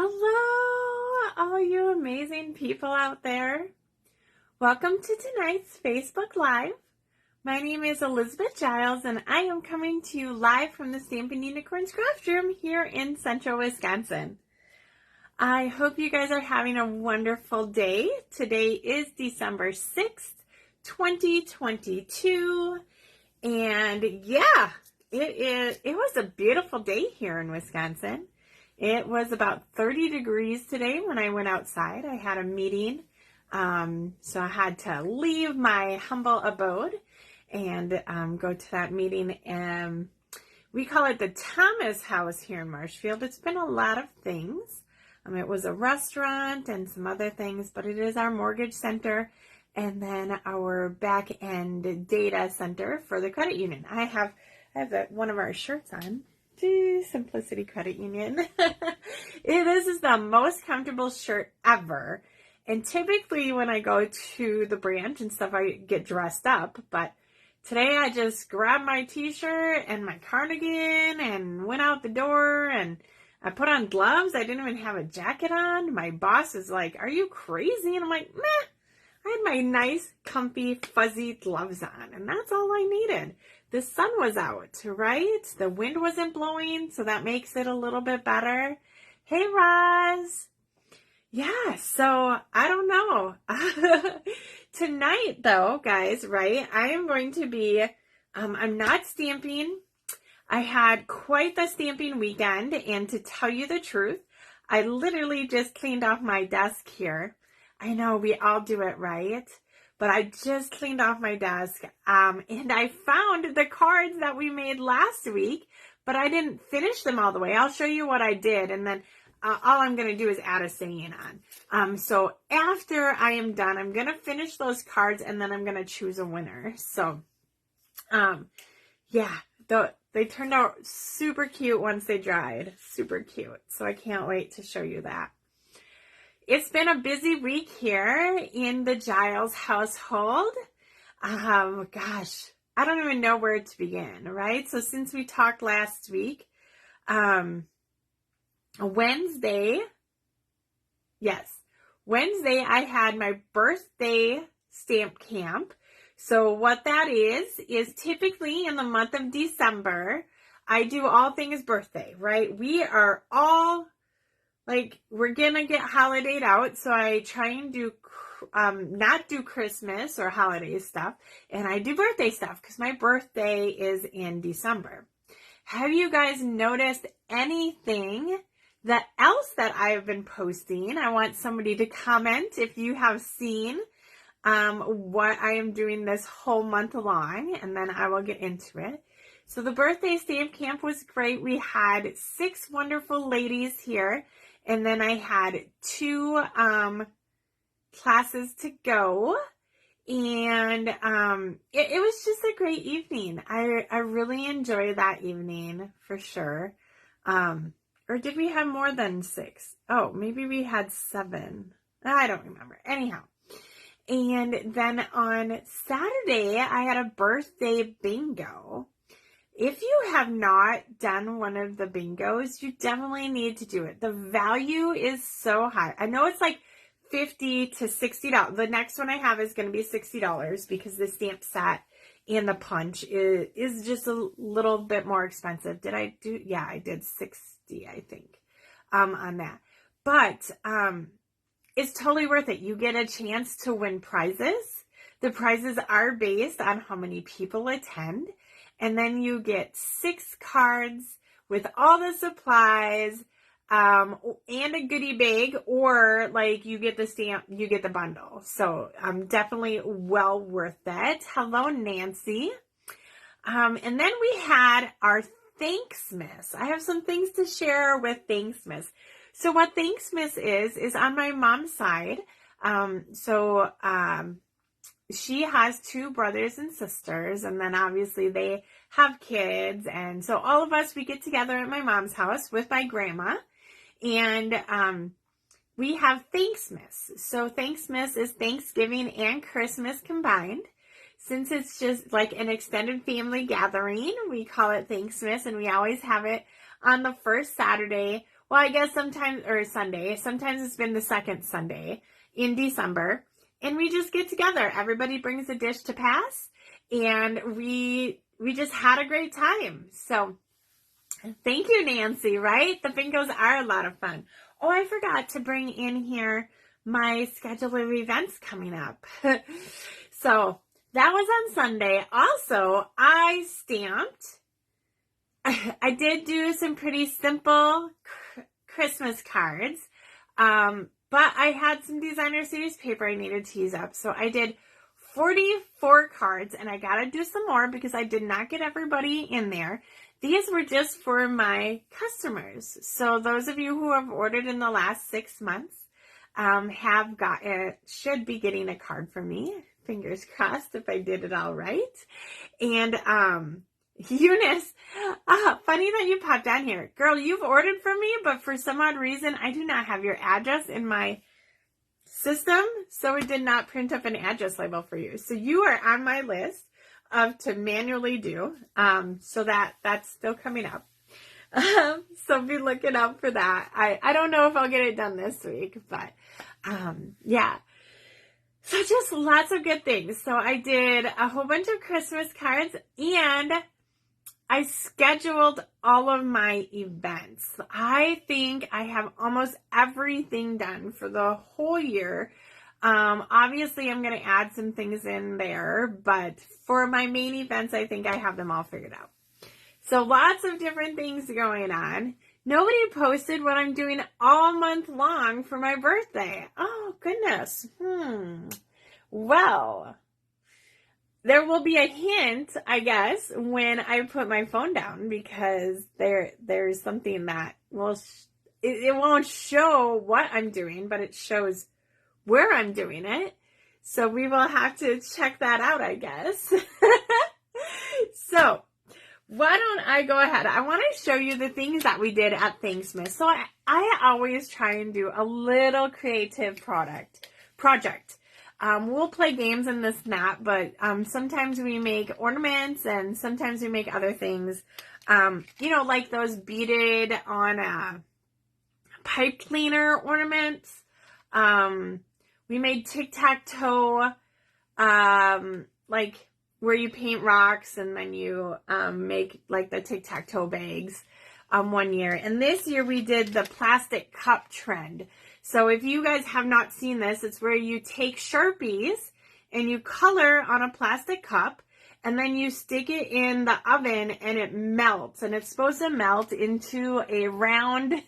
Hello, all you amazing people out there. Welcome to tonight's Facebook Live. My name is Elizabeth Giles, and I am coming to you live from the Stampin' Unicorns Craft Room here in central Wisconsin. I hope you guys are having a wonderful day. Today is December 6th, 2022, and yeah, it was a beautiful day here in Wisconsin. It was about 30 degrees today when I went outside. I had a meeting, so I had to leave my humble abode and go to that meeting. We call it the Thomas House here in Marshfield. It's been a lot of things. It was a restaurant and some other things, but it is our mortgage center and then our back-end data center for the credit union. I have one of our shirts on. Simplicity Credit Union. This is the most comfortable shirt ever. And typically when I go to the branch and stuff, I get dressed up. But today I just grabbed my t-shirt and my cardigan and went out the door and I put on gloves. I didn't even have a jacket on. My boss is like, "Are you crazy?" And I'm like, "Meh." I had my nice, comfy, fuzzy gloves on, and that's all I needed. The sun was out, right? The wind wasn't blowing, so that makes it a little bit better. Hey, Roz. Yeah, so I don't know. Tonight, though, guys, right, I am going to be, I'm not stamping. I had quite the stamping weekend, and to tell you the truth, I literally just cleaned off my desk here. I know we all do it, right? But I just cleaned off my desk, and I found the cards that we made last week, but I didn't finish them all the way. I'll show you what I did, and then all I'm going to do is add a saying on. So after I am done, I'm going to finish those cards, and then I'm going to choose a winner. So, yeah, they turned out super cute once they dried. Super cute. So I can't wait to show you that. It's been a busy week here in the Giles household. Gosh, I don't even know where to begin, right? So since we talked last week, Wednesday, I had my birthday stamp camp. So what that is typically in the month of December, I do all things birthday, right? We are all we're gonna get holidayed out, so I try and do, not do Christmas or holiday stuff, and I do birthday stuff because my birthday is in December. Have you guys noticed anything else that I've been posting? I want somebody to comment if you have seen what I am doing this whole month long, and then I will get into it. So the birthday stamp camp was great. We had 6 wonderful ladies here. And then I had 2 classes to go, and it was just a great evening. I really enjoyed that evening for sure. Or did we have more than 6? Oh, maybe we had 7. I don't remember. Anyhow. And then on Saturday, I had a birthday bingo. If you have not done one of the bingos, you definitely need to do it. The value is so high. I know it's like $50 to $60. The next one I have is going to be $60 because the stamp set and the punch is just a little bit more expensive. Did I do? Yeah, I did 60, I think, on that. But it's totally worth it. You get a chance to win prizes. The prizes are based on how many people attend. And then you get 6 cards with all the supplies, and a goodie bag, or you get the stamp, you get the bundle. So, definitely well worth it. Hello, Nancy. And then we had our Thanksmas. I have some things to share with Thanksmas. So what Thanksmas is on my mom's side. She has 2 brothers and sisters, and then obviously they have kids, and so all of us, we get together at my mom's house with my grandma, and we have Thanksmas. So Thanksmas is Thanksgiving and Christmas combined. Since it's just like an extended family gathering, we call it Thanksmas, and we always have it on the first Saturday well, I guess sometimes, or Sunday, sometimes it's been the second Sunday in December, and we just get together. Everybody brings a dish to pass, and we just had a great time. So thank you, Nancy, right? The bingos are a lot of fun. Oh, I forgot to bring in here my schedule of events coming up. So that was on Sunday. Also, I stamped. I did do some pretty simple Christmas cards, but I had some designer series paper I needed to use up. So I did 44 cards, and I got to do some more because I did not get everybody in there. These were just for my customers. So those of you who have ordered in the last 6 months should be getting a card from me. Fingers crossed if I did it all right. And Eunice, funny that you popped on here. Girl, you've ordered from me, but for some odd reason, I do not have your address in my system, so it did not print up an address label for you. So you are on my list to manually do, so that's still coming up. So be looking out for that. I don't know if I'll get it done this week, but yeah. So just lots of good things. So I did a whole bunch of Christmas cards, and I scheduled all of my events. I think I have almost everything done for the whole year. Obviously, I'm going to add some things in there, but for my main events, I think I have them all figured out. So lots of different things going on. Nobody posted what I'm doing all month long for my birthday. Oh, goodness. Well, there will be a hint, I guess, when I put my phone down, because there's something that it won't show what I'm doing, but it shows where I'm doing it. So we will have to check that out, I guess. So why don't I go ahead? I want to show you the things that we did at Thanksmas. So I always try and do a little creative project. We'll play games in this snap, but sometimes we make ornaments and sometimes we make other things. Like those beaded on pipe cleaner ornaments. We made tic-tac-toe, like where you paint rocks and then you make like the tic-tac-toe bags one year. And this year we did the plastic cup trend. So if you guys have not seen this, it's where you take Sharpies and you color on a plastic cup, and then you stick it in the oven and it melts. And it's supposed to melt into a round,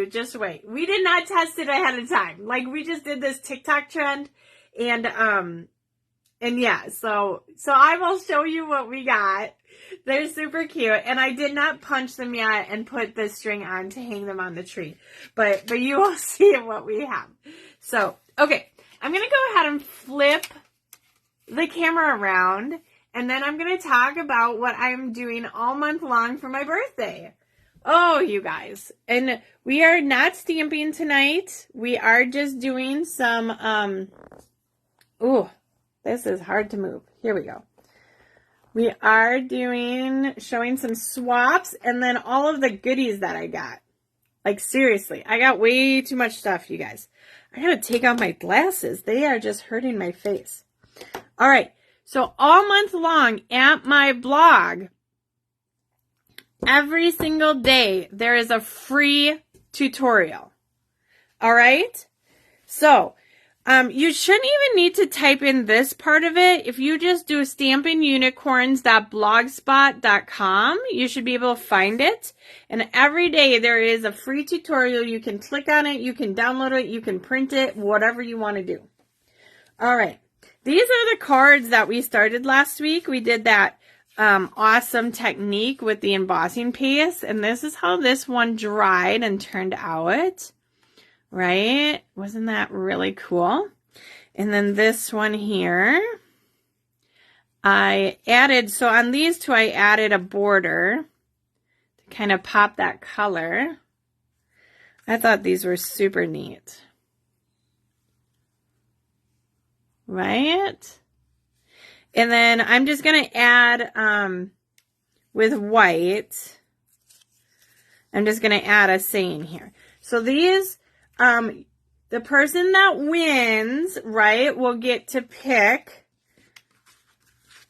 just wait. We did not test it ahead of time. Like, we just did this TikTok trend, and yeah, so I will show you what we got. They're super cute, and I did not punch them yet and put the string on to hang them on the tree, but you will see what we have. So, okay, I'm going to go ahead and flip the camera around, and then I'm going to talk about what I'm doing all month long for my birthday. Oh, you guys, and we are not stamping tonight. We are just doing some, ooh, this is hard to move. Here we go. We are showing some swaps and then all of the goodies that I got. Like, seriously, I got way too much stuff, you guys. I gotta take out my glasses. They are just hurting my face. All right, so all month long at my blog, every single day, there is a free tutorial. All right? So, you shouldn't even need to type in this part of it. If you just do stampinunicorns.blogspot.com, you should be able to find it. And every day there is a free tutorial. You can click on it, you can download it, you can print it, whatever you want to do. All right. These are the cards that we started last week. We did that awesome technique with the embossing paste. And this is how this one dried and turned out. Right? Wasn't that really cool? And then this one here, I added, so on these two, I added a border to kind of pop that color. I thought these were super neat. Right? And then I'm just going to add with white. I'm just going to add a saying here. So these, the person that wins, right, will get to pick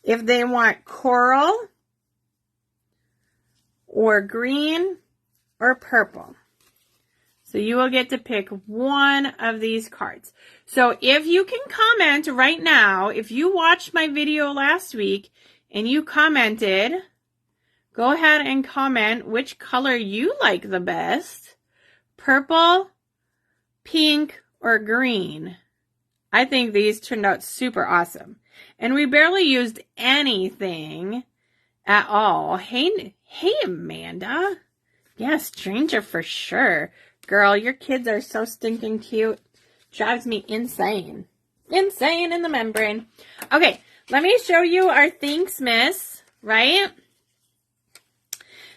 if they want coral or green or purple. So you will get to pick one of these cards. So if you can comment right now, if you watched my video last week and you commented, go ahead and comment which color you like the best. Purple, pink, or green. I think these turned out super awesome. And we barely used anything at all. Hey, Amanda. Yeah, stranger for sure. Girl, your kids are so stinking cute. Drives me insane. Insane in the membrane. Okay, let me show you our Thanks Miss, right?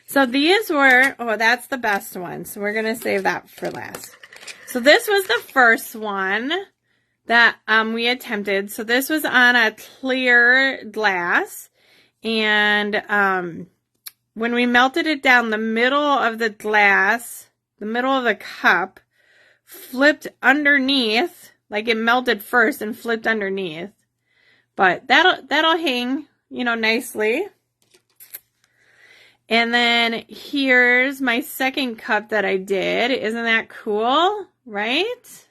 So these were, oh, that's the best one. So we're going to save that for last. So this was the first one that we attempted. So this was on a clear glass. And when we melted it down, the middle of the glass, the middle of the cup, flipped underneath, like it melted first and flipped underneath. But that'll hang, you know, nicely. And then here's my second cup that I did. Isn't that cool? Right?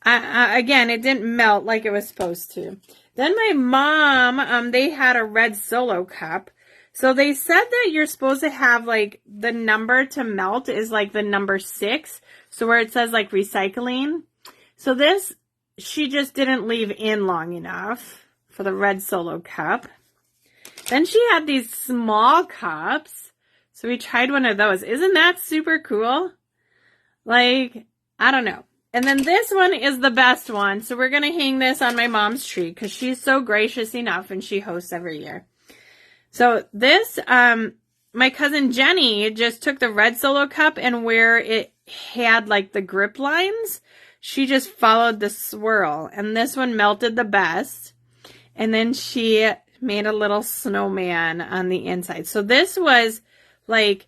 Again, it didn't melt like it was supposed to. Then my mom, they had a red solo cup. So they said that you're supposed to have like the number to melt is like the number 6. So where it says like recycling. So this, she just didn't leave in long enough for the red solo cup. Then she had these small cups. So we tried one of those. Isn't that super cool? Like, I don't know. And then this one is the best one. So we're going to hang this on my mom's tree because she's so gracious enough and she hosts every year. So this, my cousin Jenny just took the red solo cup and where it had like the grip lines, she just followed the swirl. And this one melted the best. And then she made a little snowman on the inside. So this was like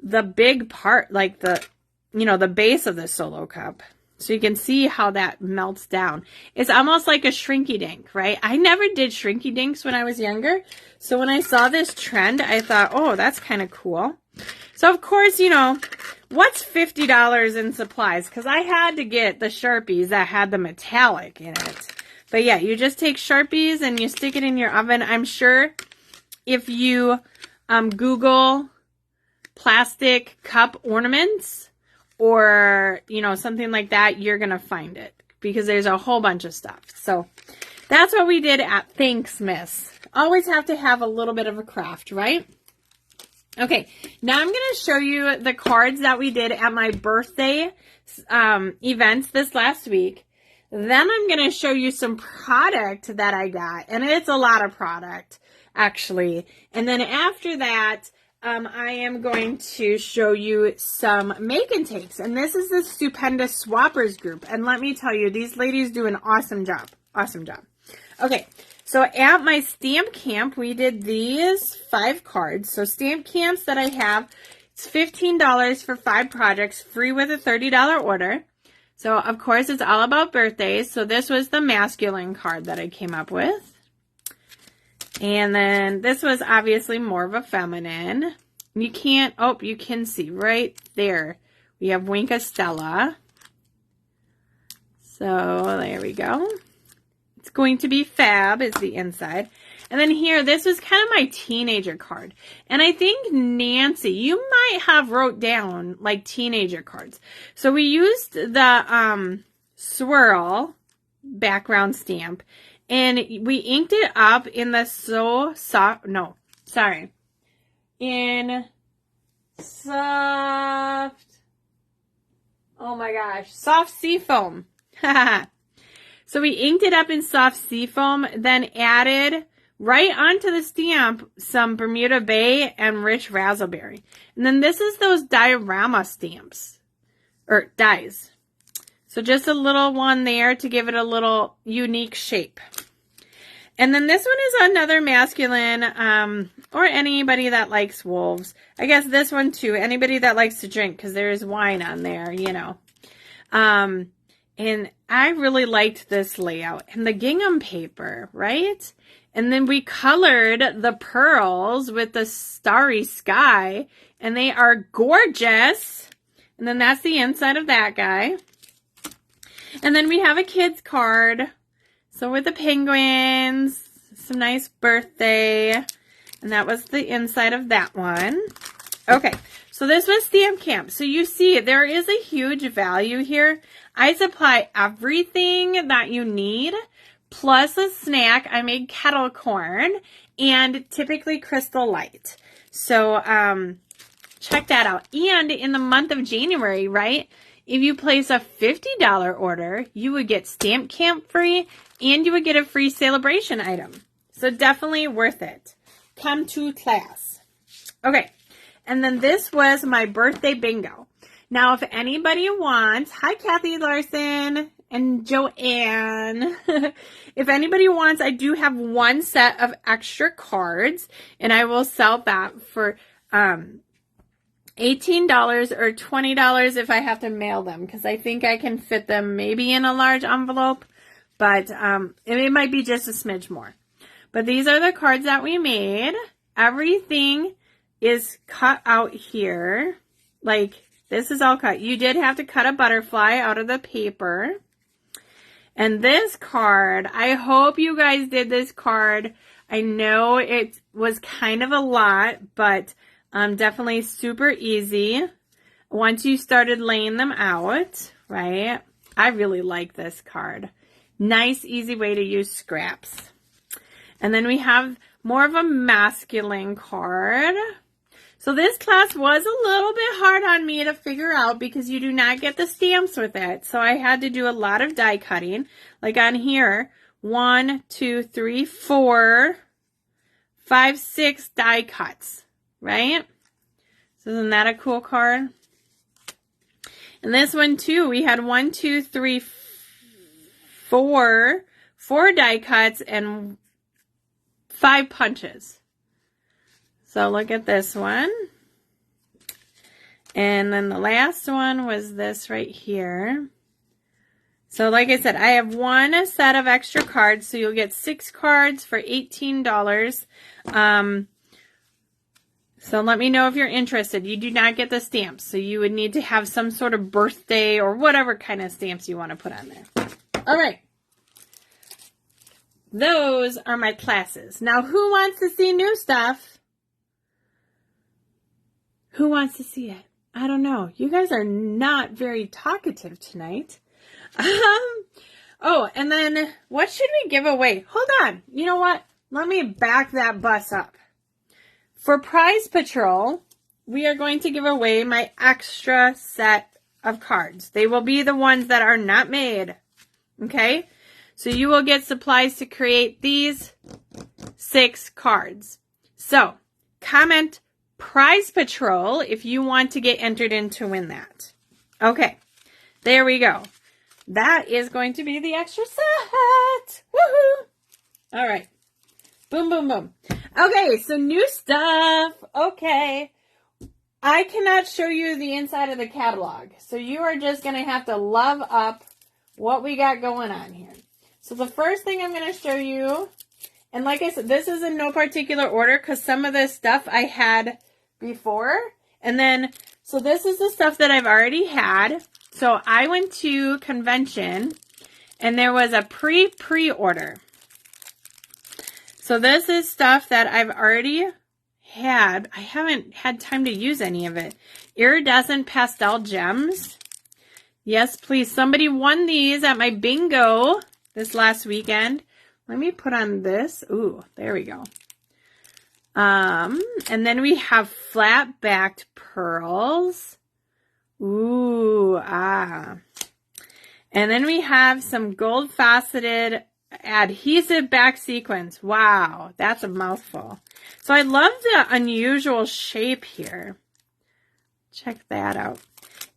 the big part, like the, you know, the base of the solo cup. So you can see how that melts down. It's almost like a shrinky dink, right? I never did shrinky dinks when I was younger. So when I saw this trend, I thought, oh, that's kind of cool. So of course, you know, what's $50 in supplies? Because I had to get the Sharpies that had the metallic in it. But yeah, you just take Sharpies and you stick it in your oven. I'm sure if you Google plastic cup ornaments or, you know, something like that, you're going to find it because there's a whole bunch of stuff. So that's what we did at Thanks Miss. Always have to have a little bit of a craft, right? Okay, now I'm going to show you the cards that we did at my birthday events this last week. Then I'm going to show you some product that I got. And it's a lot of product, actually. And then after that, I am going to show you some make and takes. And this is the Stupendous Swappers group. And let me tell you, these ladies do an awesome job. Awesome job. Okay, so at my stamp camp, we did these 5 cards. So stamp camps that I have, it's $15 for 5 projects, free with a $30 order. So, of course, it's all about birthdays. So this was the masculine card that I came up with. And then this was obviously more of a feminine. You can't, oh, you can see right there. We have Winka Stella. So there we go. It's going to be fab is the inside. And then here, this was kind of my teenager card. And I think Nancy, you might have wrote down like teenager cards. So we used the swirl background stamp. And we inked it up in the in soft, oh my gosh, soft seafoam. So we inked it up in soft seafoam, then added right onto the stamp some Bermuda Bay and Rich Razzleberry. And then this is those diorama stamps, or dies. So just a little one there to give it a little unique shape. And then this one is another masculine, or anybody that likes wolves. I guess this one too, anybody that likes to drink, because there's wine on there, you know. And I really liked this layout and the gingham paper, right? And then we colored the pearls with the starry sky, and they are gorgeous. And then that's the inside of that guy. And then we have a kid's card. So with the penguins, some nice birthday. And that was the inside of that one. Okay, so this was Stamp Camp. So you see, there is a huge value here. I supply everything that you need, plus a snack. I made kettle corn and typically Crystal Light. So check that out. And in the month of January, right, if you place a $50 order, you would get Stamp Camp free and you would get a free celebration item. So definitely worth it. Come to class. Okay, and then this was my birthday bingo. Now, if anybody wants, hi, Kathy Larson and Joanne. If anybody wants, I do have one set of extra cards, and I will sell that for $18 or $20 if I have to mail them, because I think I can fit them maybe in a large envelope, but it might be just a smidge more. But these are the cards that we made. Everything is cut out here, like this is all cut. You did have to cut a butterfly out of the paper. And this card, I hope you guys did this card. I know it was kind of a lot, but definitely super easy once you started laying them out, right? I really like this card. Nice, easy way to use scraps. And then we have more of a masculine card. So this class was a little bit hard on me to figure out because you do not get the stamps with it. So I had to do a lot of die cutting. Like on here, 1, 2, 3, 4, 5, 6 die cuts, right? So isn't that a cool card? And this one too, we had 1, 2, 3, 4 die cuts and 5 punches. So look at this one. And then the last one was this right here. So like I said, I have one set of extra cards. So you'll get 6 cards for $18. So let me know if you're interested. You do not get the stamps. So you would need to have some sort of birthday or whatever kind of stamps you want to put on there. All right. Those are my classes. Now, who wants to see new stuff? Who wants to see it? I don't know. You guys are not very talkative tonight. Oh, and then what should we give away? Hold on. You know what? Let me back that bus up. For Prize Patrol, we are going to give away my extra set of cards. They will be the ones that are not made. Okay? So you will get supplies to create these 6 cards. So, comment Prize Patrol if you want to get entered in to win that. Okay, there we go. That is going to be the extra set. Woohoo! All right. Boom, boom, boom. Okay, so new stuff. Okay. I cannot show you the inside of the catalog, so you are just going to have to love up what we got going on here. So the first thing I'm going to show you, and like I said, this is in no particular order because some of this stuff I had before. And then, so this is the stuff that I've already had. So I went to convention and there was a pre-order. So this is stuff that I've already had. I haven't had time to use any of it. Iridescent pastel gems. Yes, please. Somebody won these at my bingo this last weekend. Let me put on this. Ooh, there we go. And then we have flat-backed pearls. Ooh, ah. And then we have some gold-faceted adhesive back sequins. Wow, that's a mouthful. So I love the unusual shape here. Check that out.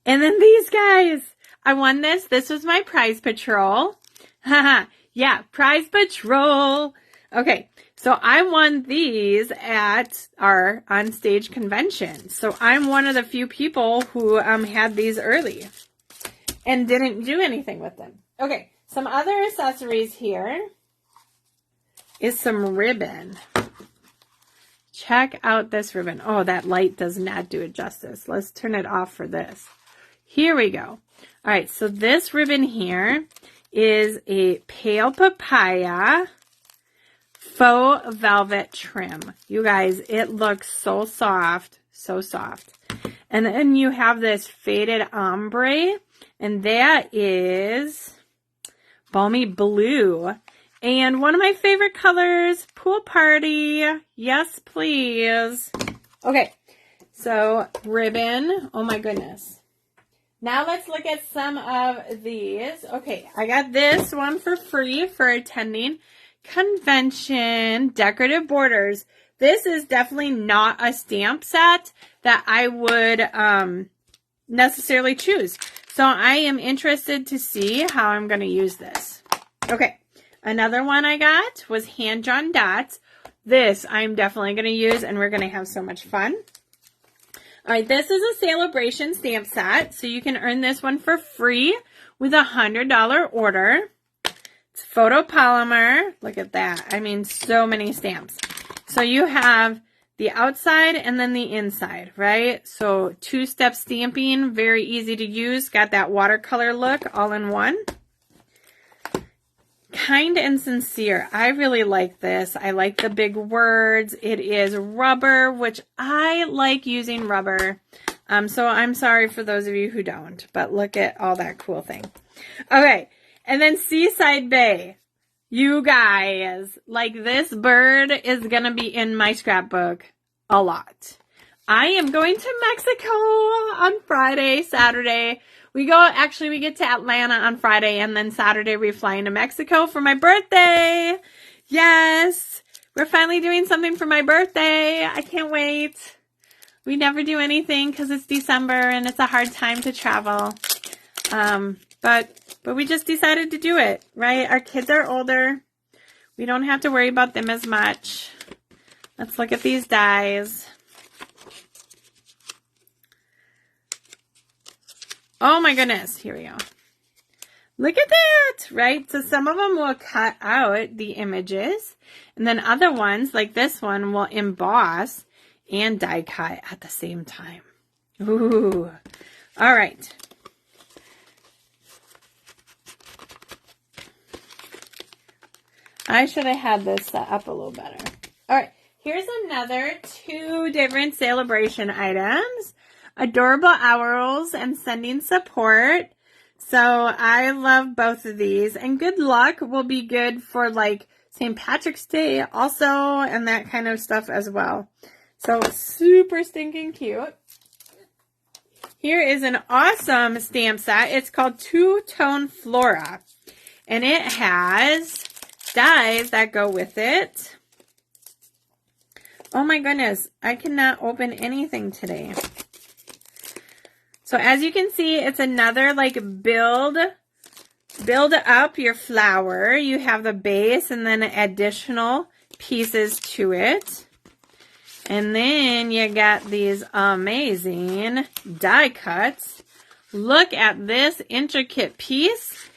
And then these guys. I won this. This was my Prize Patrol. Haha. Yeah, Prize Patrol. Okay, so I won these at our on-stage convention. So I'm one of the few people who had these early and didn't do anything with them. Okay, some other accessories here is some ribbon. Check out this ribbon. Oh, that light does not do it justice. Let's turn it off for this. Here we go. All right, so this ribbon here is a pale papaya faux velvet trim. You guys, it looks so soft, so soft. And then you have this faded ombre, and that is balmy blue. And one of my favorite colors, pool party. Yes, please. Okay, so ribbon. Oh my goodness. Now let's look at some of these. Okay, I got this one for free for attending convention. Decorative borders. This is definitely not a stamp set that I would necessarily choose. So I am interested to see how I'm going to use this. Okay. Another one I got was hand-drawn dots. This I'm definitely going to use, and we're going to have so much fun. All right, this is a celebration stamp set, so you can earn this one for free with a $100 order. It's photopolymer. Look at that. I mean, so many stamps. So you have the outside and then the inside, right? So two-step stamping, very easy to use. Got that watercolor look all in one. Kind and sincere. I really like this. I like the big words. It is rubber, which I like using rubber. So I'm sorry for those of you who don't, but look at all that cool thing. Okay. And then Seaside Bay. You guys, like this bird is going to be in my scrapbook a lot. I am going to Mexico on Friday, Saturday. We get to Atlanta on Friday, and then Saturday we fly into Mexico for my birthday. Yes, we're finally doing something for my birthday. I can't wait. We never do anything because it's December and it's a hard time to travel. But we just decided to do it, right? Our kids are older. We don't have to worry about them as much. Let's look at these dies. Oh my goodness, here we go. Look at that, right? So some of them will cut out the images, and then other ones, like this one, will emboss and die cut at the same time. Ooh, all right. I should have had this set up a little better. All right, here's another 2 different celebration items. Adorable owls and sending support. So I love both of these. And good luck will be good for like St. Patrick's Day also and that kind of stuff as well. So super stinking cute. Here is an awesome stamp set. It's called Two Tone Flora. And it has dies that go with it. Oh my goodness. I cannot open anything today. So as you can see, it's another like build up your flower. You have the base and then additional pieces to it. And then you got these amazing die cuts. Look at this intricate piece.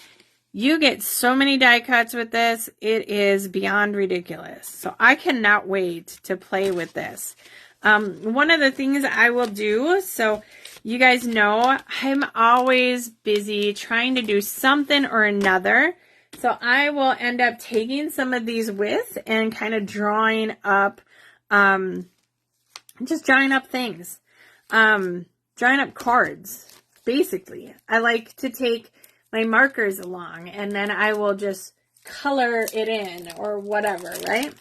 You get so many die cuts with this. It is beyond ridiculous. So I cannot wait to play with this. One of the things I will do, so you guys know I'm always busy trying to do something or another. So I will end up taking some of these with and kind of drawing up, just drawing up things, drawing up cards, basically. I like to take my markers along and then I will just color it in or whatever, right?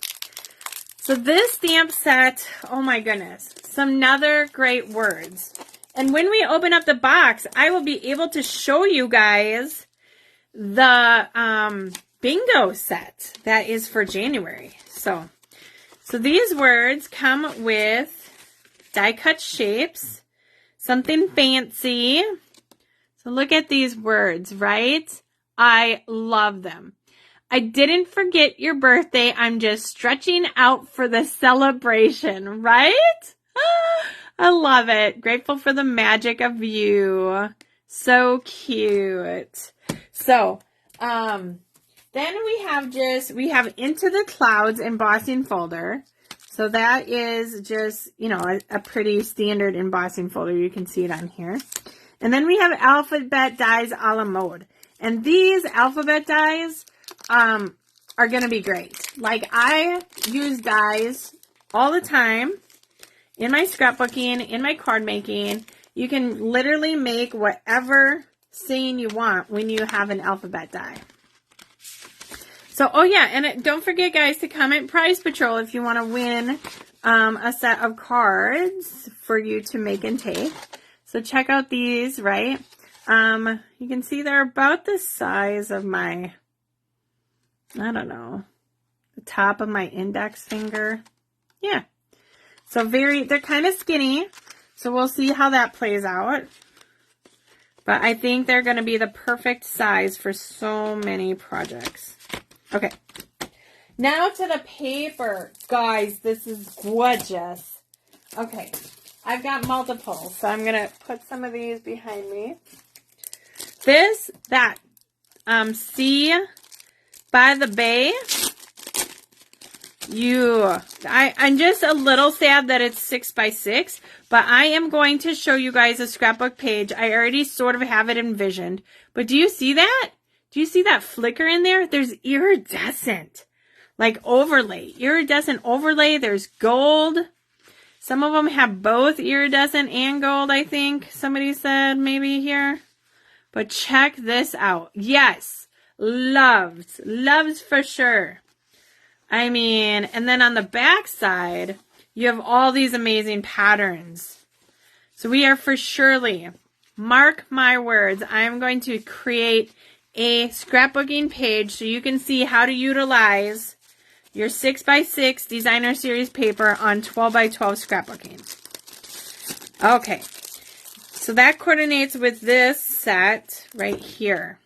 So this stamp set, oh my goodness, some other great words. And when we open up the box, I will be able to show you guys the bingo set that is for January. So these words come with die cut shapes, something fancy. So look at these words, right? I love them. I didn't forget your birthday. I'm just stretching out for the celebration, right? I love it. Grateful for the magic of you. So cute. So, then we have Into the Clouds embossing folder. So that is just, you know, a pretty standard embossing folder. You can see it on here. And then we have alphabet dies a la mode. And these alphabet dies are going to be great. Like, I use dies all the time in my scrapbooking, in my card making. You can literally make whatever saying you want when you have an alphabet die. So, oh yeah, and don't forget, guys, to comment Prize Patrol if you want to win a set of cards for you to make and take. So check out these, right? You can see they're about the size of my, I don't know, the top of my index finger. Yeah. So they're kind of skinny. So we'll see how that plays out. But I think they're going to be the perfect size for so many projects. Okay, now to the paper. Guys, this is gorgeous. Okay, I've got multiple, so I'm going to put some of these behind me. Sea by the Bay. I'm just a little sad that it's 6 by 6, but I am going to show you guys a scrapbook page. I already sort of have it envisioned, but do you see that? Do you see that flicker in there? There's iridescent, like overlay, iridescent overlay. There's gold. Some of them have both iridescent and gold, I think. Somebody said maybe here. But check this out. Yes, loves for sure. I mean, and then on the back side, you have all these amazing patterns. So we are for surely, mark my words, I'm going to create a scrapbooking page so you can see how to utilize your 6 by 6 designer series paper on 12 by 12 scrapbooking. Okay, so that coordinates with this set right here.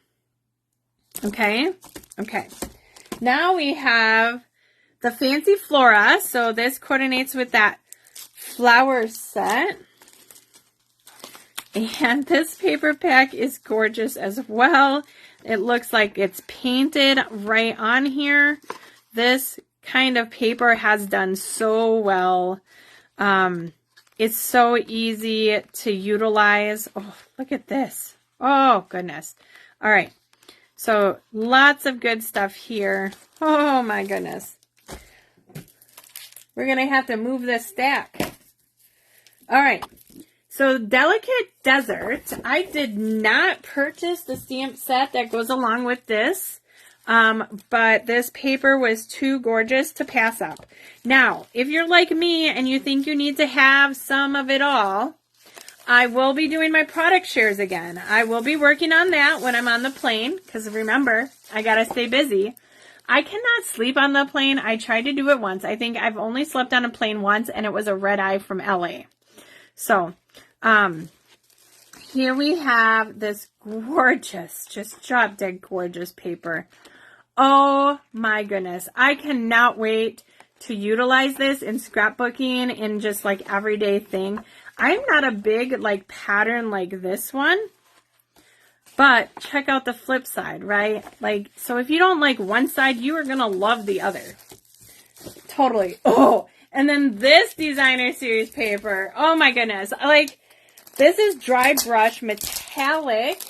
Okay. Now we have the Fancy Flora. So this coordinates with that flower set. And this paper pack is gorgeous as well. It looks like it's painted right on here. This kind of paper has done so well. It's so easy to utilize. Oh, look at this. Oh, goodness. All right. So lots of good stuff here. Oh, my goodness. We're going to have to move this stack. All right. So Delicate Desert, I did not purchase the stamp set that goes along with this, but this paper was too gorgeous to pass up. Now, if you're like me and you think you need to have some of it all, I will be doing my product shares again. I will be working on that when I'm on the plane, because remember, I got to stay busy. I cannot sleep on the plane. I tried to do it once. I think I've only slept on a plane once, and it was a red eye from LA. So, here we have this gorgeous, just drop dead gorgeous paper. Oh my goodness. I cannot wait to utilize this in scrapbooking in just like everyday thing. I'm not a big like pattern like this one, but check out the flip side, right? Like, so if you don't like one side, you are going to love the other. Totally. Oh, and then this designer series paper. Oh my goodness. Like, this is dry brush metallic.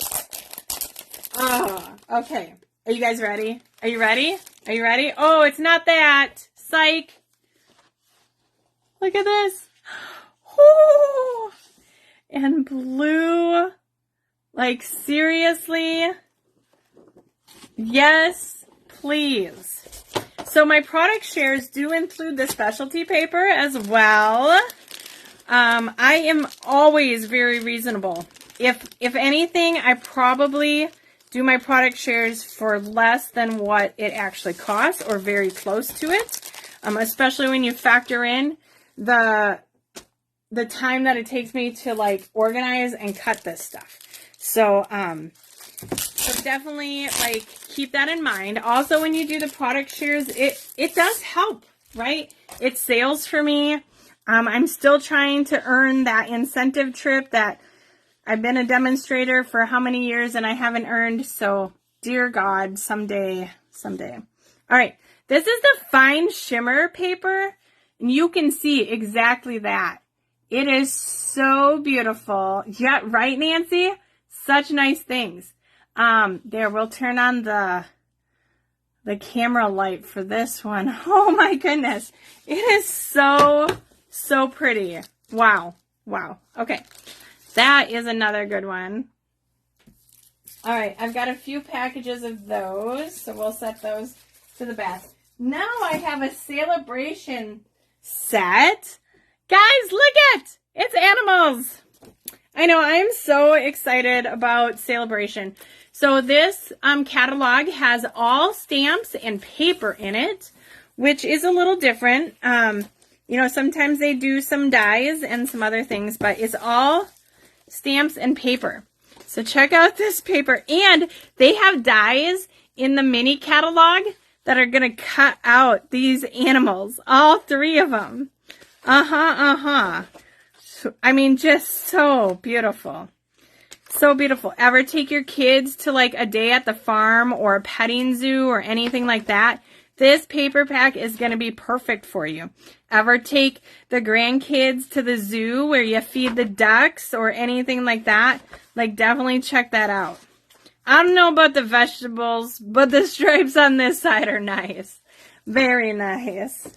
Oh, okay. Are you guys ready? Are you ready? Are you ready? Oh, it's not that. Psych. Look at this. Oh, and blue. Like, seriously? Yes, please. So my product shares do include the specialty paper as well. I am always very reasonable. If anything, I probably do my product shares for less than what it actually costs or very close to it. Especially when you factor in the time that it takes me to like organize and cut this stuff. So, So definitely, like, keep that in mind. Also, when you do the product shares, it does help, right? It's sales for me. I'm still trying to earn that incentive trip that I've been a demonstrator for how many years and I haven't earned. So, dear God, someday. All right, this is the fine shimmer paper, and you can see exactly that. It is so beautiful. Yeah, right, Nancy? Such nice things. There, we'll turn on the camera light for this one. Oh my goodness. It is so pretty. Wow. Okay. That is another good one. All right, I've got a few packages of those, so we'll set those to the back. Now I have a celebration set. Guys, look at it's animals. I know, I'm so excited about celebration. So this catalog has all stamps and paper in it, which is a little different. You know, sometimes they do some dies and some other things, but it's all stamps and paper. So check out this paper. And they have dies in the mini catalog that are going to cut out these animals. All 3 of them. I mean, just so beautiful. So beautiful. Ever take your kids to like a day at the farm or a petting zoo or anything like that? This paper pack is going to be perfect for you. Ever take the grandkids to the zoo where you feed the ducks or anything like that? Like, definitely check that out. I don't know about the vegetables, but the stripes on this side are nice. Very nice.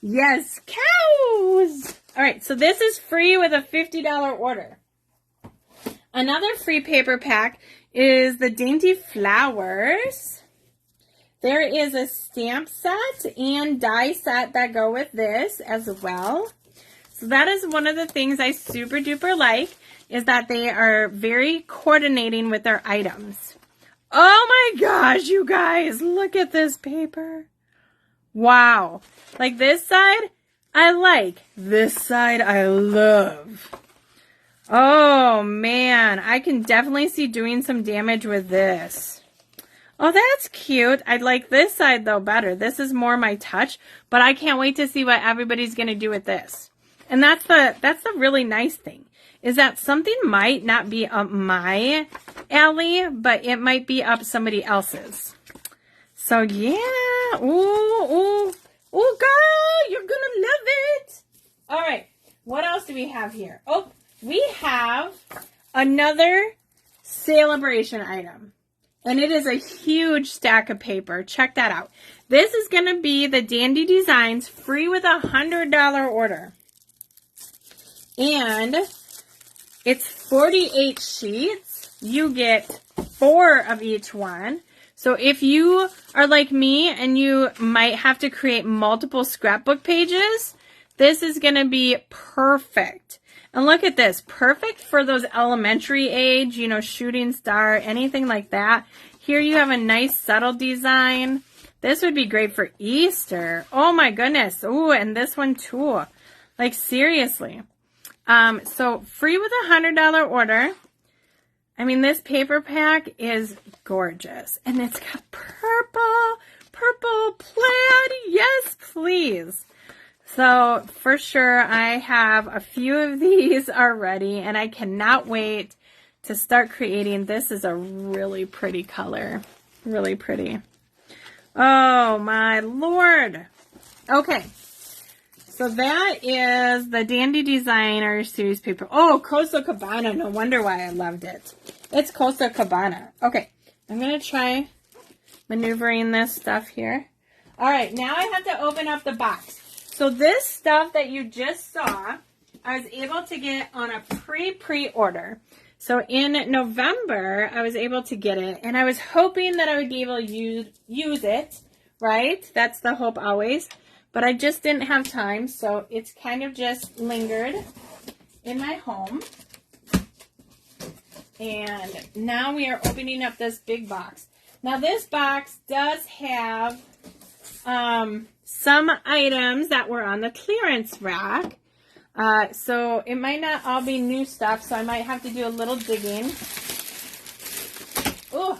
Yes, cows! All right, so this is free with a $50 order. Another free paper pack is the Dainty Flowers. There is a stamp set and die set that go with this as well. So that is one of the things I super duper like, is that they are very coordinating with their items. Oh my gosh, you guys, look at this paper. Wow. Like this side, I like. This side, I love. Oh man, I can definitely see doing some damage with this. Oh, that's cute. I like this side, though, better. This is more my touch, but I can't wait to see what everybody's going to do with this. And that's the really nice thing, is that something might not be up my alley, but it might be up somebody else's. So, yeah. Ooh, girl, you're going to love it. All right. What else do we have here? Oh, we have another celebration item. And it is a huge stack of paper. Check that out. This is going to be the Dandy Designs free with a $100 order. And it's 48 sheets. You get 4 of each one. So if you are like me and you might have to create multiple scrapbook pages, this is going to be perfect. And look at this. Perfect for those elementary age, you know, shooting star, anything like that. Here you have a nice subtle design. This would be great for Easter. Oh my goodness. Ooh, and this one too. Like seriously. So free with a $100 order. I mean, this paper pack is gorgeous. And it's got purple plaid. Yes, please. So, for sure, I have a few of these already, and I cannot wait to start creating. This is a really pretty color. Really pretty. Oh, my Lord. Okay. So, that is the Dandy Designer Series paper. Oh, Coastal Cabana. No wonder why I loved it. It's Coastal Cabana. Okay. I'm going to try maneuvering this stuff here. All right. Now I have to open up the box. So this stuff that you just saw, I was able to get on a pre-order. So in November, I was able to get it, and I was hoping that I would be able to use it, right? That's the hope always. But I just didn't have time, so it's kind of just lingered in my home. And now we are opening up this big box. Now this box does have some items that were on the clearance rack. So it might not all be new stuff, so I might have to do a little digging. Oh,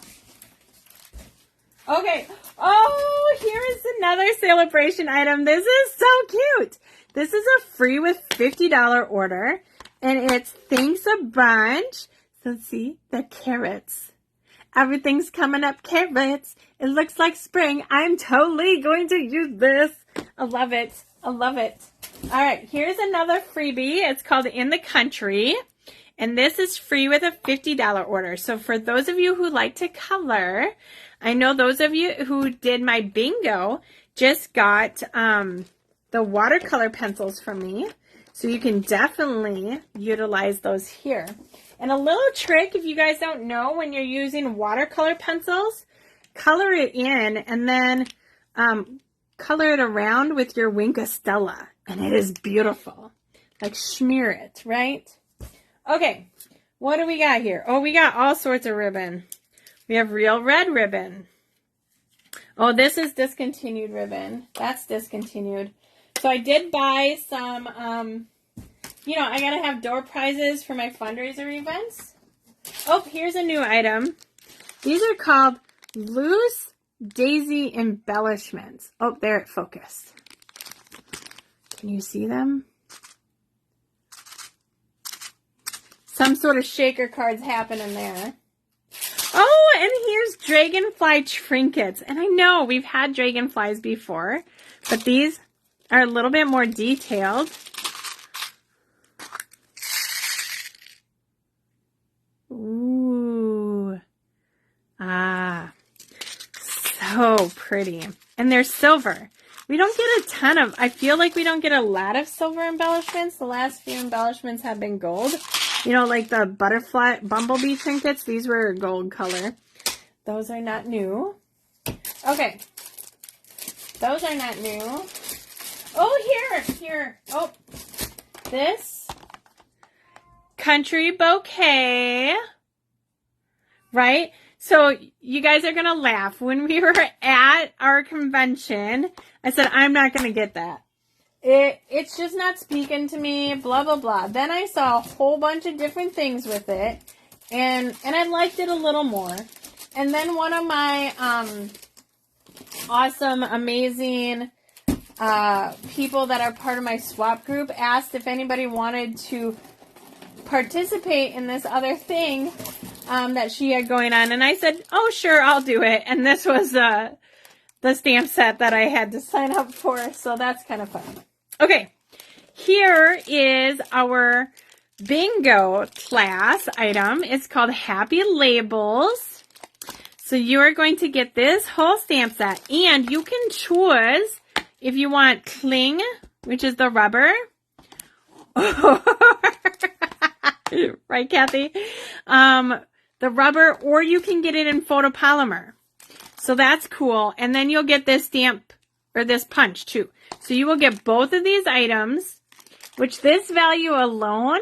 Okay. Oh, here is another celebration item. This is so cute. This is a free with $50 order, and it's thanks a bunch. So see, the carrots. Everything's coming up carrots. It looks like spring. I'm totally going to use this. I love it. I love it. All right, here's another freebie. It's called In the Country. And this is free with a $50 order. So for those of you who like to color, I know those of you who did my bingo just got the watercolor pencils from me. So you can definitely utilize those here. And a little trick, if you guys don't know, when you're using watercolor pencils, color it in and then color it around with your Wink of Stella. And it is beautiful. Like smear it, right? Okay, what do we got here? Oh, we got all sorts of ribbon. We have real red ribbon. Oh, this is discontinued ribbon. That's discontinued. So I did buy some, you know, I got to have door prizes for my fundraiser events. Oh, here's a new item. These are called loose daisy embellishments. Oh, there it focused. Can you see them? Some sort of shaker cards happening there. Oh, and here's dragonfly trinkets. And I know we've had dragonflies before, but these are a little bit more detailed. Ooh. Ah. So pretty. And they're silver. We don't get a ton of, I feel like we don't get a lot of silver embellishments. The last few embellishments have been gold. You know, like the butterfly, bumblebee trinkets, these were gold color. Those are not new. Okay. Those are not new. Oh, here. Oh, this country bouquet, right? So you guys are going to laugh. When we were at our convention, I said, I'm not going to get that. It's just not speaking to me, blah, blah, blah. Then I saw a whole bunch of different things with it, and I liked it a little more. And then one of my awesome, amazing people that are part of my swap group asked if anybody wanted to participate in this other thing that she had going on. And I said, oh, sure, I'll do it. And this was the stamp set that I had to sign up for, so that's kind of fun. Okay, here is our bingo class item. It's called Happy Labels. So you are going to get this whole stamp set, and you can choose if you want cling, which is the rubber. Right, Kathy? The rubber, or you can get it in photopolymer. So that's cool. And then you'll get this stamp, or this punch too. So you will get both of these items, which this value alone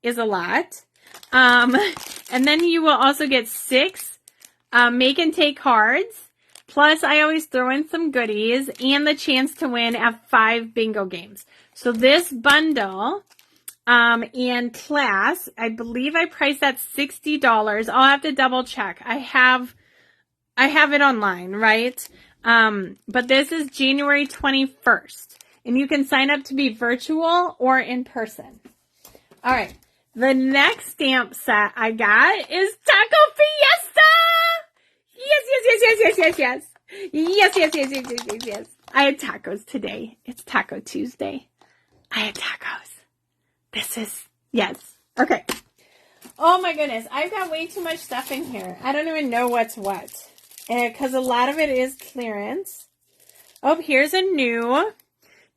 is a lot. And then you will also get 6 make and take cards. Plus, I always throw in some goodies and the chance to win at 5 bingo games. So this bundle and class, I believe I priced at $60. I'll have to double check. I have it online, right? But this is January 21st. And you can sign up to be virtual or in person. All right. The next stamp set I got is Taco Fiesta! Yes. Yes. I had tacos today. It's Taco Tuesday. I had tacos. This is, yes. Okay. Oh my goodness. I've got way too much stuff in here. I don't even know what's what. Because a lot of it is clearance. Oh, here's a new.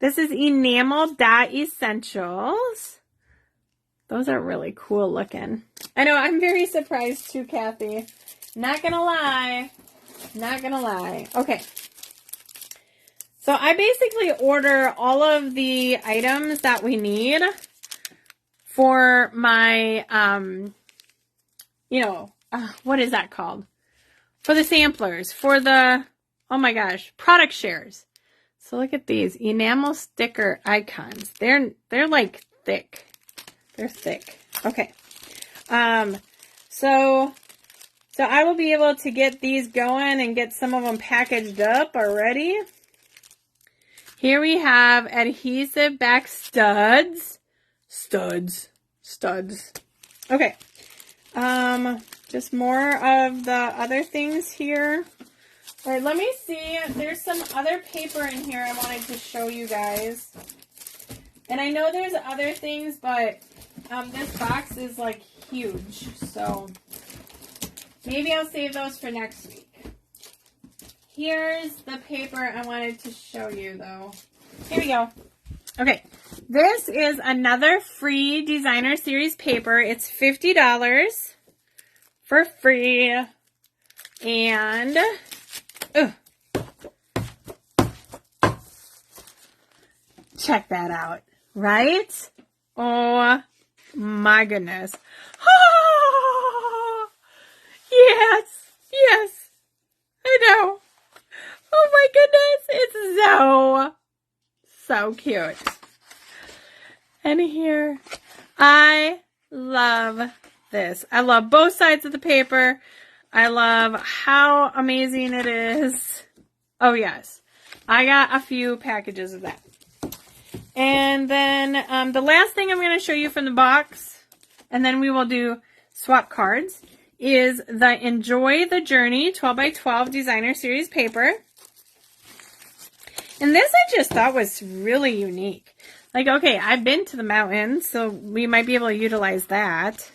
This is Enamel Dot Essentials. Those are really cool looking. I know, I'm very surprised too, Kathy. Not gonna lie. Okay. So I basically order all of the items that we need for my, what is that called? For the samplers, for the, oh my gosh, product shares. So look at these enamel sticker icons. They're like thick. They're thick. Okay. So So I will be able to get these going and get some of them packaged up already. Here we have adhesive back studs. Studs. Okay. Just more of the other things here. All right, let me see. There's some other paper in here I wanted to show you guys. And I know there's other things, but this box is like huge. So maybe I'll save those for next week. Here's the paper I wanted to show you though. Here we go. Okay, this is another free designer series paper. It's $50 for free. And check that out, right? Oh my goodness. Oh, yes, I know. Oh my goodness, it's so cute. And here, I love this. I love both sides of the paper. I love how amazing it is. Oh yes, I got a few packages of that. And then the last thing I'm going to show you from the box, and then we will do swap cards, is the Enjoy the Journey 12 by 12 Designer Series paper. And this I just thought was really unique. Like, okay, I've been to the mountains, so we might be able to utilize that.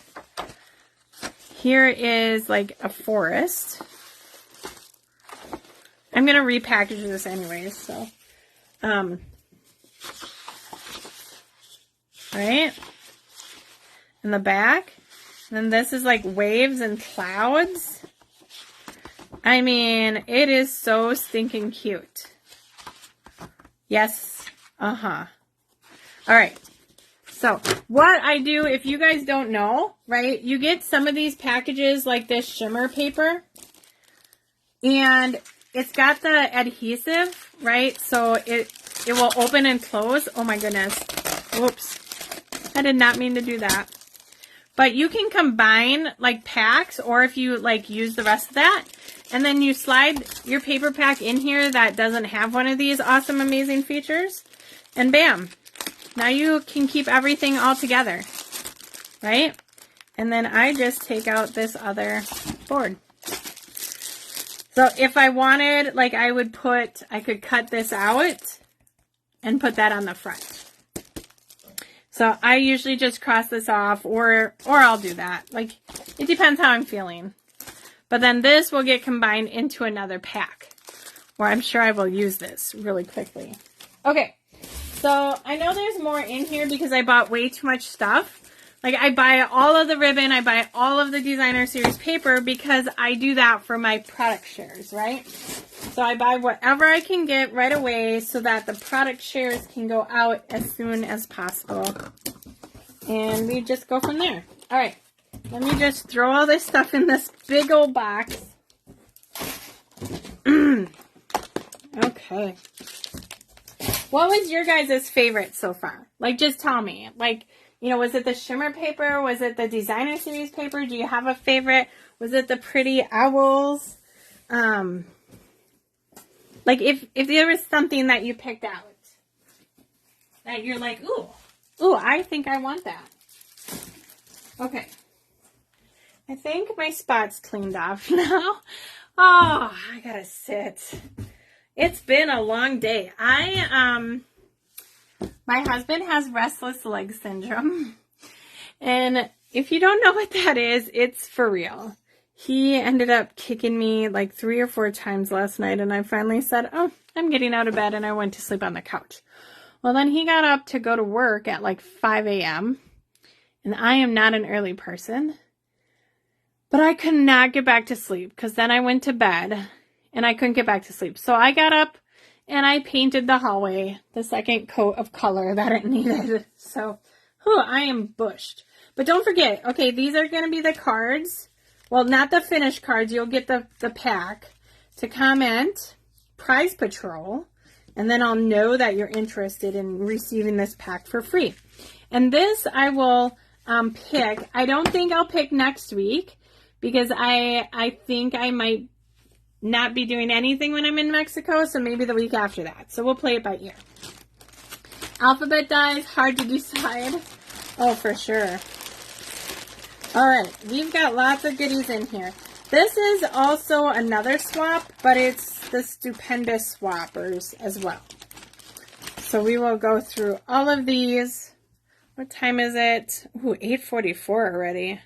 Here is like a forest. I'm going to repackage this anyways, so. Right? In the back. And then this is like waves and clouds. I mean, it is so stinking cute. Yes. Uh-huh. All right. So what I do, if you guys don't know, right, you get some of these packages like this shimmer paper. And it's got the adhesive, right? So it will open and close. Oh my goodness. Whoops. I did not mean to do that. But you can combine like packs, or if you like use the rest of that, and then you slide your paper pack in here that doesn't have one of these awesome, amazing features, and bam, now you can keep everything all together, right? And then I just take out this other board. So if I wanted, like I could cut this out and put that on the front. So I usually just cross this off, or I'll do that. Like, it depends how I'm feeling. But then this will get combined into another pack, or I'm sure I will use this really quickly. Okay, so I know there's more in here because I bought way too much stuff. Like, I buy all of the ribbon, I buy all of the designer series paper because I do that for my product shares, right? So I buy whatever I can get right away so that the product shares can go out as soon as possible. And we just go from there. All right, let me just throw all this stuff in this big old box. Okay. What was your guys' favorite so far? Like, just tell me. Like, you know, was it the shimmer paper? Was it the designer series paper? Do you have a favorite? Was it the pretty owls? Like, if there was something that you picked out that you're like, ooh, I think I want that. Okay. I think my spot's cleaned off now. Oh, I gotta sit. It's been a long day. My husband has restless leg syndrome. And if you don't know what that is, it's for real. He ended up kicking me like 3 or 4 times last night, and I finally said, oh, I'm getting out of bed, and I went to sleep on the couch. Well, then he got up to go to work at like 5 a.m., and I am not an early person, but I could not get back to sleep because then I went to bed, and I couldn't get back to sleep. So I got up, and I painted the hallway the second coat of color that it needed. So, I am bushed. But don't forget, okay, these are going to be the cards. Well, not the finished cards. You'll get the pack to comment, Prize Patrol, and then I'll know that you're interested in receiving this pack for free. And this I will pick. I don't think I'll pick next week because I think I might not be doing anything when I'm in Mexico, so maybe the week after that. So we'll play it by ear. Alphabet dies, hard to decide. Oh, for sure. All right, we've got lots of goodies in here. This is also another swap, but it's the Stupendous Swappers as well. So we will go through all of these. What time is it? Ooh, 8:44 already.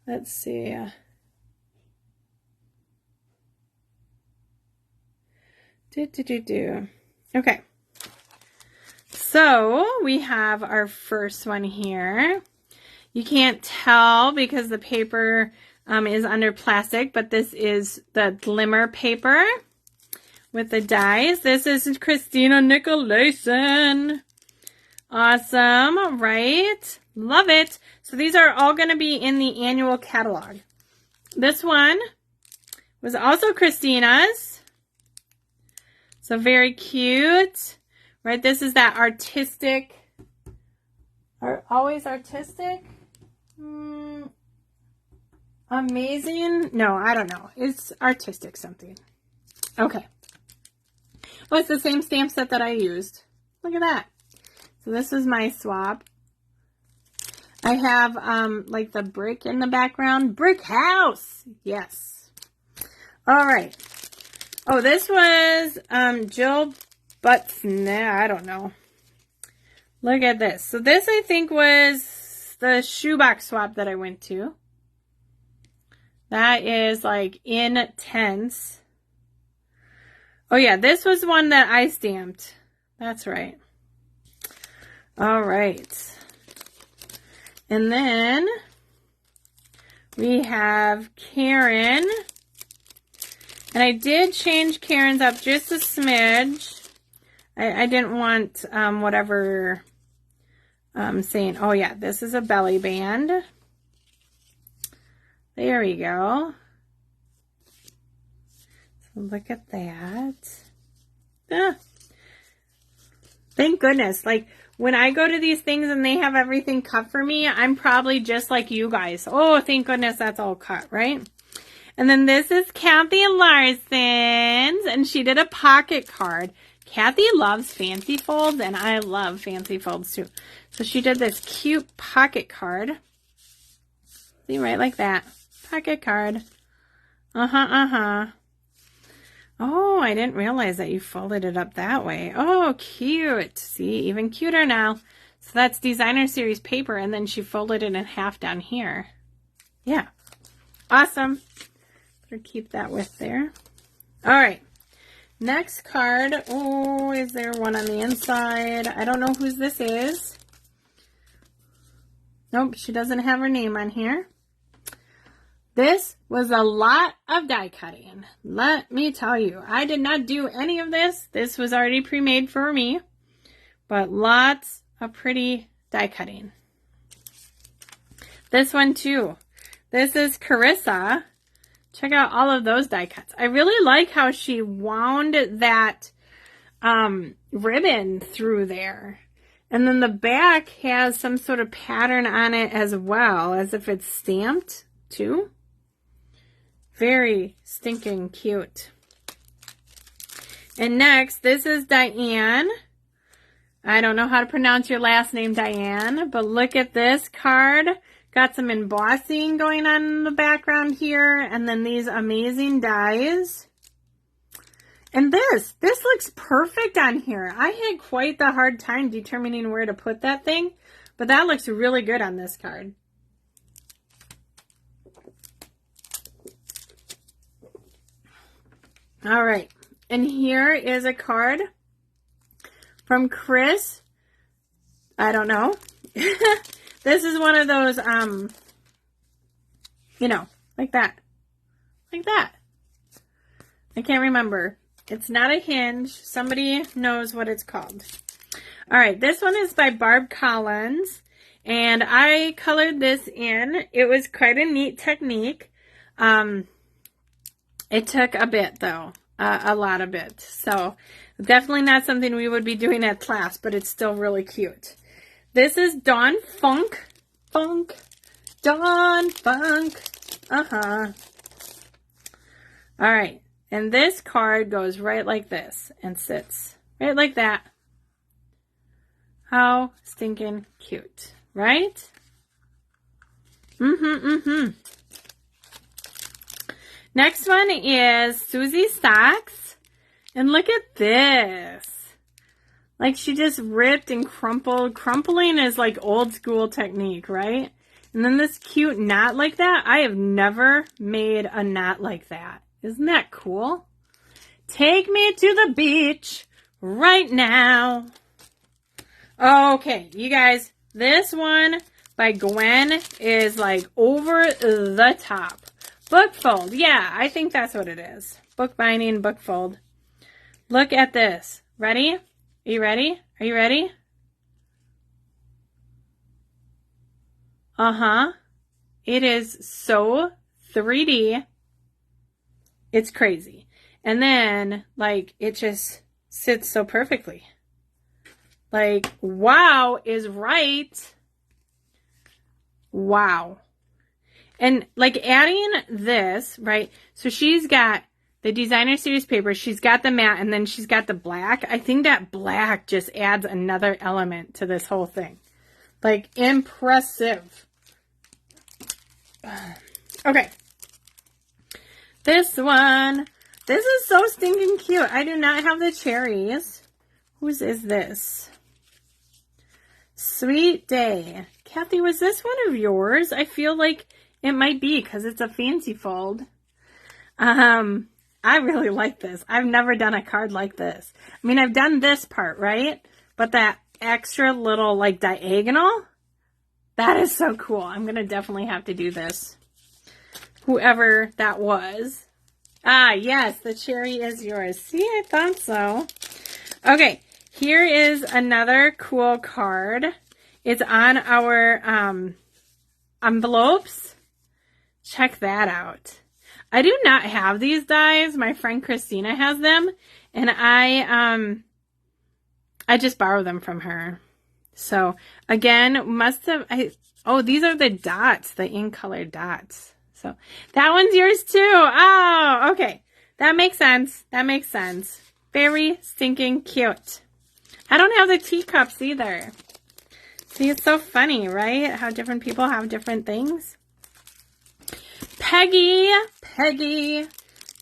Let's see. Okay. So we have our first one here. You can't tell because the paper is under plastic, but this is the glimmer paper with the dies. This is Christina Nicolaisan. Awesome, right? Love it. So these are all going to be in the annual catalog. This one was also Christina's. So very cute, right? This is that artistic, always artistic. Amazing. No, I don't know. It's artistic something. Okay. Oh, it's the same stamp set that I used. Look at that. So this is my swap. I have like the brick in the background. Brick house. Yes. All right. Oh, this was Jill Buttsnett. I don't know. Look at this. So this I think was the shoebox swap that I went to. That is like intense. Oh yeah, this was one that I stamped. That's right. All right. And then we have Karen. And I did change Karen's up just a smidge. I didn't want whatever saying. Oh yeah, this is a belly band. There we go. So look at that. Ah. Thank goodness. Like when I go to these things and they have everything cut for me, I'm probably just like you guys. Oh, thank goodness that's all cut, right? And then this is Kathy Larson's, and she did a pocket card. Kathy loves fancy folds, and I love fancy folds too. So she did this cute pocket card. See, right like that. Pocket card. Oh, I didn't realize that you folded it up that way. Oh, cute. See, even cuter now. So that's Designer Series paper, and then she folded it in half down here. Yeah. Awesome. Better keep that with there. All right. Next card. Oh, is there one on the inside? I don't know whose this is. Nope, she doesn't have her name on here. This was a lot of die cutting. Let me tell you, I did not do any of this. This was already pre-made for me, but lots of pretty die cutting. This one too. This is Carissa. Check out all of those die cuts. I really like how she wound that ribbon through there. And then the back has some sort of pattern on it as well, as if it's stamped too. Very stinking cute. And next, this is Diane. I don't know how to pronounce your last name, Diane, but look at this card. Got some embossing going on in the background here, and then these amazing dies. And this looks perfect on here. I had quite the hard time determining where to put that thing, but that looks really good on this card. All right, and here is a card from Chris. I don't know. This is one of those, you know, like that. Like that. I can't remember. It's not a hinge. Somebody knows what it's called. All right, this one is by Barb Collins, and I colored this in. It was quite a neat technique. It took a bit, though. A lot of bit. So, definitely not something we would be doing at class, but it's still really cute. This is Dawn Funk. Dawn Funk. Uh-huh. All right. And this card goes right like this and sits right like that. How stinking cute, right? Next one is Susie Stocks. And look at this. Like she just ripped and crumpled. Crumpling is like old school technique, right? And then this cute knot like that. I have never made a knot like that. Isn't that cool? Take me to the beach right now. Okay, you guys, this one by Gwen is like over the top. Book fold. Yeah, I think that's what it is. Book binding, book fold. Look at this. Ready? Are you ready? Are you ready? Uh-huh. It is so 3D. It's crazy. And then, like, it just sits so perfectly. Like, wow is right. Wow. And, like, adding this, right? So she's got the designer series paper. She's got the matte, and then she's got the black. I think that black just adds another element to this whole thing. Like, impressive. Okay. This one. This is so stinking cute. I do not have the cherries. Whose is this? Sweet Day. Kathy, was this one of yours? I feel like it might be because it's a fancy fold. I really like this. I've never done a card like this. I mean, I've done this part, right? But that extra little, like, diagonal, that is so cool. I'm going to definitely have to do this. Whoever that was. Ah, yes, the cherry is yours. See, I thought so. Okay, here is another cool card. It's on our envelopes. Check that out. I do not have these dies. My friend Christina has them, and I just borrowed them from her. So again, must have. Oh, these are the dots, the ink colored dots. So that one's yours too. Oh, okay, that makes sense. That makes sense. Very stinking cute. I don't have the teacups either. See, it's so funny, right? How different people have different things. Peggy.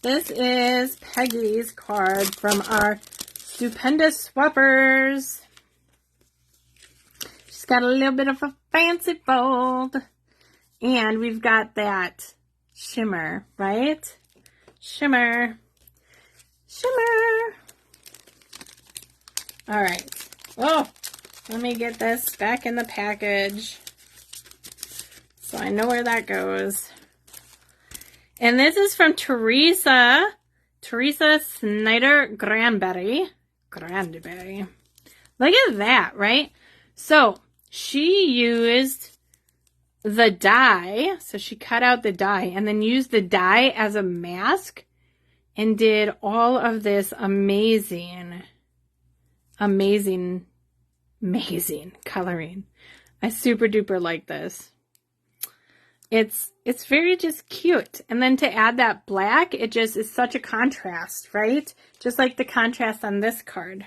This is Peggy's card from our stupendous swappers. She's got a little bit of a fancy fold. And we've got that shimmer, right? Shimmer. All right. Oh, let me get this back in the package so I know where that goes. And this is from Teresa Snyder Granberry. Look at that, right? So she used the die. So she cut out the die and then used the die as a mask and did all of this amazing coloring. I super duper like this. It's very just cute. And then to add that black, it just is such a contrast, right? Just like the contrast on this card.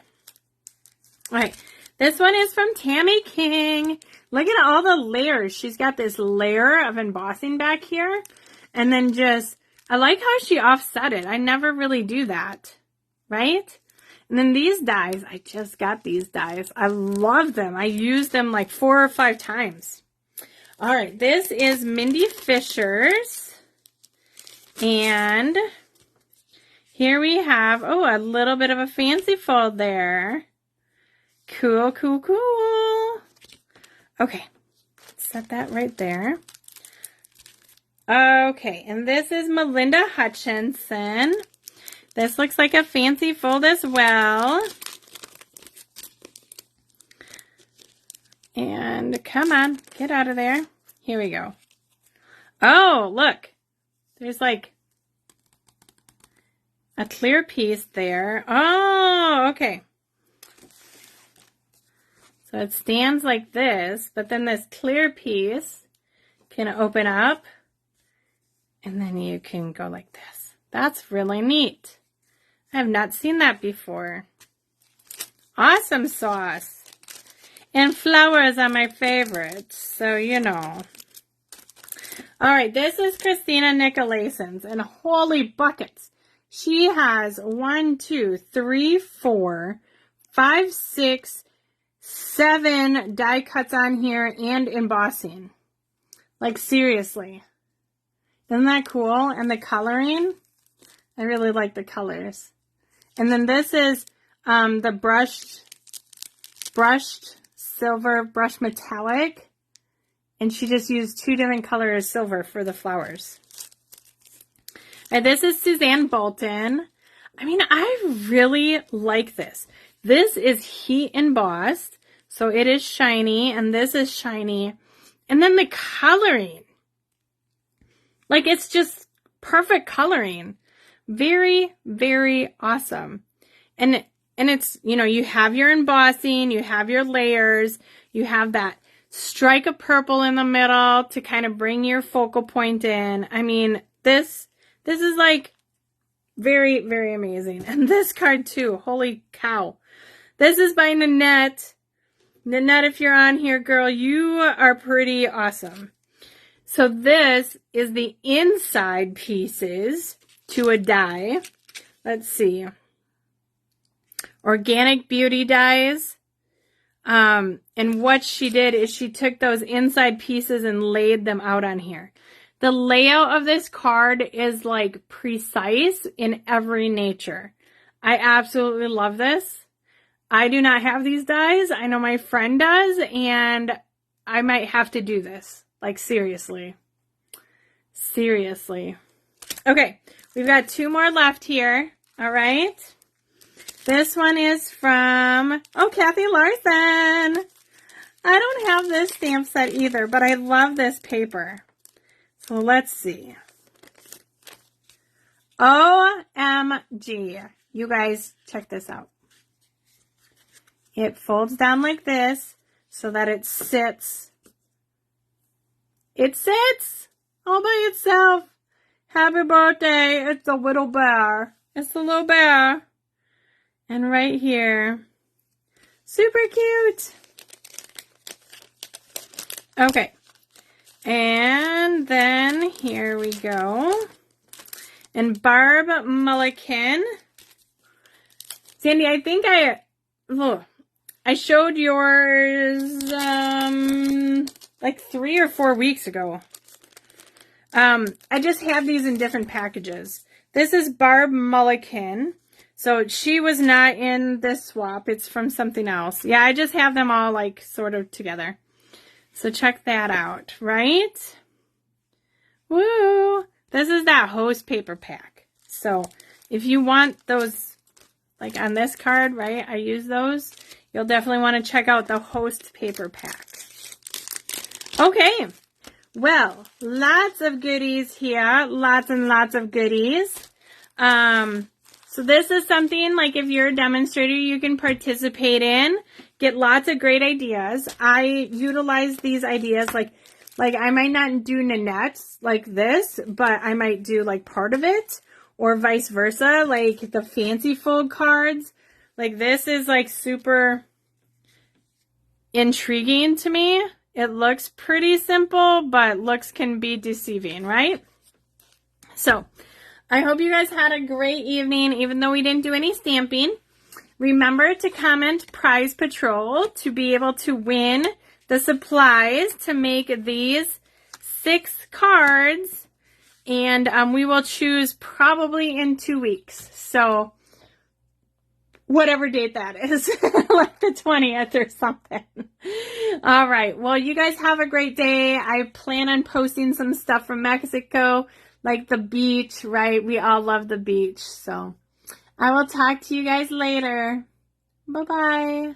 All right. This one is from Tammy King. Look at all the layers. She's got this layer of embossing back here. And then just, I like how she offset it. I never really do that, right? And then these dies, I just got these dies. I love them. I used them like 4 or 5 times. All right, this is Mindy Fisher's. And here we have, oh, a little bit of a fancy fold there. Cool. Okay, set that right there. Okay, and this is Melinda Hutchinson. This looks like a fancy fold as well. And come on, get out of there. Here we go. Oh, look. There's like a clear piece there. Oh, okay. So it stands like this, but then this clear piece can open up, and then you can go like this. That's really neat. I have not seen that before. Awesome sauce. And flowers are my favorite, so you know. All right, this is Christina Nicolasen's, and holy buckets. She has 1, 2, 3, 4, 5, 6, 7 die cuts on here and embossing. Like, seriously. Isn't that cool? And the coloring, I really like the colors. And then this is the brushed silver brush metallic. And she just used 2 different colors of silver for the flowers. And this is Suzanne Bolton. I mean, I really like this. This is heat embossed, so it is shiny, and this is shiny. And then the coloring. Like, it's just perfect coloring. Very, very awesome. And it's, you know, you have your embossing, you have your layers, you have that strike of purple in the middle to kind of bring your focal point in. I mean, this is like very, very amazing. And this card too, holy cow. This is by Nanette. Nanette, if you're on here, girl, you are pretty awesome. So this is the inside pieces to a die. Let's see. Organic Beauty dies. And what she did is she took those inside pieces and laid them out on here. The layout of this card is like precise in every nature. I absolutely love this. I do not have these dies. I know my friend does, and I might have to do this. Like, seriously. Seriously. Okay, we've got 2 more left here. All right. This one is from, Kathy Larson. I don't have this stamp set either, but I love this paper. So let's see. OMG. You guys, check this out. It folds down like this so that it sits. It sits all by itself. Happy birthday. It's a little bear. It's the little bear. And right here. Super cute. Okay. And then here we go. And Barb Mulliken. Sandy, I think I showed yours like 3 or 4 weeks ago. I just have these in different packages. This is Barb Mulliken. So she was not in this swap. It's from something else. Yeah, I just have them all like sort of together. So check that out, right? Woo! This is that host paper pack. So if you want those, like on this card, right? I use those. You'll definitely want to check out the host paper pack. Okay. Well, lots of goodies here. Lots and lots of goodies. So this is something like if you're a demonstrator, you can participate in, get lots of great ideas. I utilize these ideas like I might not do Nanette's like this, but I might do like part of it or vice versa. Like the fancy fold cards, like this is like super intriguing to me. It looks pretty simple, but looks can be deceiving, right? So I hope you guys had a great evening, even though we didn't do any stamping. Remember to comment Prize Patrol to be able to win the supplies to make these 6 cards. And we will choose probably in 2 weeks. So whatever date that is, like the 20th or something. All right. Well, you guys have a great day. I plan on posting some stuff from Mexico. Like the beach, right? We all love the beach. So I will talk to you guys later. Bye-bye.